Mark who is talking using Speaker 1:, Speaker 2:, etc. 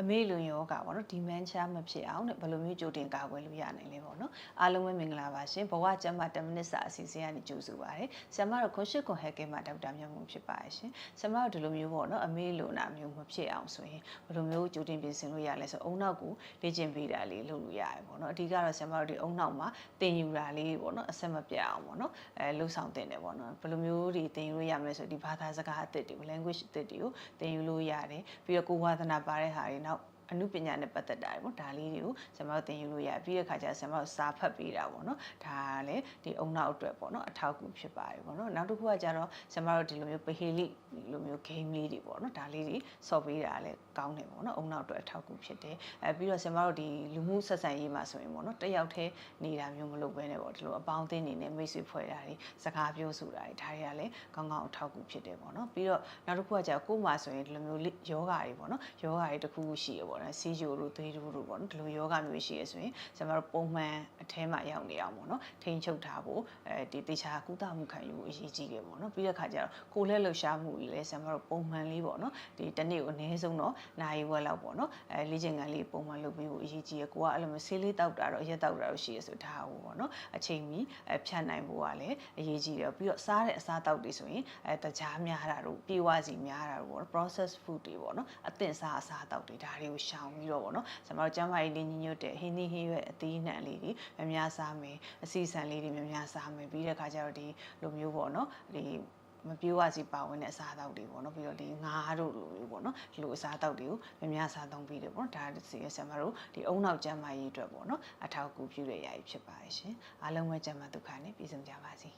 Speaker 1: အမေလူယောဂပေါ့နော်ဒီမန်ချာမဖြစ်အောင်ဘယ်လိုမျိုးကြိုတင်ကာကွယ်လို့ရနိုင်လဲပေါ့နော်အားလုံးပဲမင်္ဂလာပါရှင်ဘဝကျမ်းမာ10မိနစ်စာအစီအစဉ်ကနေကြိုဆိုပါရစေဆရာမတို့ခွန်ရှိခွန်ဟက်ကဲမှာဒေါက်တာမြတ်မှုဖြစ်ပါရှင်ဆရာမတို့ဒီလိုမျိုးပေါ့နော်အမေလူနာမျိုးမဖြစ်အောင်ဆိုရင်ဘယ်လိုမျိုးကြိုတင်ပြင်ဆင်လို့ရလဲဆိုအုံနောက်ကိုလေ့ကျင့်ပေးတာလေးလုပ်လို့ရတယ်ပေါ့နော်အဓိကတော့ဆရာမတို့ဒီအုံနောက်မှာတင်ယူတာလေးပေါ့နော်အဆက်မပြတ်အောင်ပေါ့နော်လှုပ်ဆောင်တင်တယ်ပေါ့နော်ဘယ်လိုမျိုးတွေတင်ယူလို့ရမလဲဆိုဒီဘာသာစကားအသစ်တွေ language အသစ်တွေကိုတင်ယူလို့ရတယ်ပြီးတော့ကိုဝါသနာပါတဲ့ဟာတွေနောက်အနုပညာနဲ့ပတ်သက်တာပေါ့ဒါလေးတွေကိုဆရာမတို့သင်ယူလို့ရပြီးတဲ့ခါကျဆရာမတို့စာဖတ်ပေးတာပေါ့နော်ဒါလည်းဒီအုံနောက်အတွက်ပေါ့နော်အထောက်အကူဖြစ်ပါတယ်ပေါ့နော်နောက်တစ်ခုကကျတော့ဆရာမတို့ဒီလိုမျိုးပဟေလိလိုမျိုး game လေးတွေပေါ့နော်ဒါလေးတွေဆော့ပေးတာလည်းကောင်းတယ်ပေါ့နော်အုံနောက်အတွက်အထောက်အကူဖြစ်တယ်ပြီးတော့ဆရာမတို့ဒီလူမှုဆက်ဆံရေးမှာဆိုရင်ပေါ့နော်တစ်ယောက်တည်းနေတာမျိုးမလုပ်ဘဲနဲ့ပေါ့ဒီလိုအပေါင်းအသင်းနေနဲ့မိတ်ဆွေဖွဲ့တာတွေစကားပြောဆိုတာတွေဒါတွေကလည်းကောင်းကောင်းအထောက်အကူဖြစ်တယ်ပေါ့နော်ပြီးတော့နောက်တစ်ခုကကျတော့ကိုယ်မှာဆိုရင်ဒီလိုမျိုးယောဂါတွေပေါ့နော်ယောဂါတွေတစ်ခုခုရှိရပေါ့စီဂျိုတို့သွေးတို့ပေါ့နော်ဒီလိုယောဂမျိုးရှိရဆိုရင်ကျွန်တော်တို့ပုံမှန်အထဲမှာရောက်နေအောင်ပေါ့နော်ထိန်းချုပ်ထားဖို့ဒီတေချာကုသမှုခံယူဖို့အရေးကြီးတယ်ပေါ့နော်ပြီးတဲ့ခါကျတော့ကိုယ်လက်လှူရှားမှုကြီးလဲကျွန်တော်တို့ပုံမှန်လေးပေါ့နော်ဒီတစ်နေ့ကိုအနည်းဆုံးတော့နိုင်ဝက်လောက်ပေါ့နော်လေ့ကျင့်ခန်းလေးပုံမှန်လုပ်ပြီးဖို့အရေးကြီးရကိုကအဲ့လိုမျိုးဆေးလေးတောက်တာတော့ရက်တောက်တာတော့ရှိရဆိုဒါဟိုပေါ့နော်အချိန်မီဖြတ်နိုင်ဖို့ကလည်းအရေးကြီးတယ်ပြီးတော့စားတဲ့အစားတောက်တွေဆိုရင်တကြားများတာတို့ပြေဝစီများတာတို့ပေါ့နော် process food တွေပေါ့နော်အသင့်စားအစားတောက်တွေဒါတွေကိုရှောင်ပြီးတော့ပေါ့နော်ကျွန်တော်ကျမ်းမာရေးလေးညညွတ်တဲ့ဟင်းသီးဟင်းရွက်အသီးနှံလေးတွေများများစားမယ်အစီအစံလေးတွေများများစားမယ်ပြီးတဲ့ခါကျတော့ဒီလိုမျိုးပေါ့နော်ဒီမပြေဝစီပါဝင်တဲ့အစားအသောက်တွေပေါ့နော်ပြီးတော့ဒီငါးတို့လိုမျိုးပေါ့နော်ဒီလိုအစားအသောက်တွေကိုများများစားသုံးပြီးတယ်ပေါ့နော်ဒါစီရဆရာမတို့ဒီအုံနောက်ကျမ်းမာရေးအတွက်ပေါ့နော်အထောက်အကူပြုတဲ့ရာကြီးဖြစ်ပါတယ်ရှင်အားလုံးပဲကျမ်းမာဒုက္ခနဲ့ပြည့်စုံကြပါစေ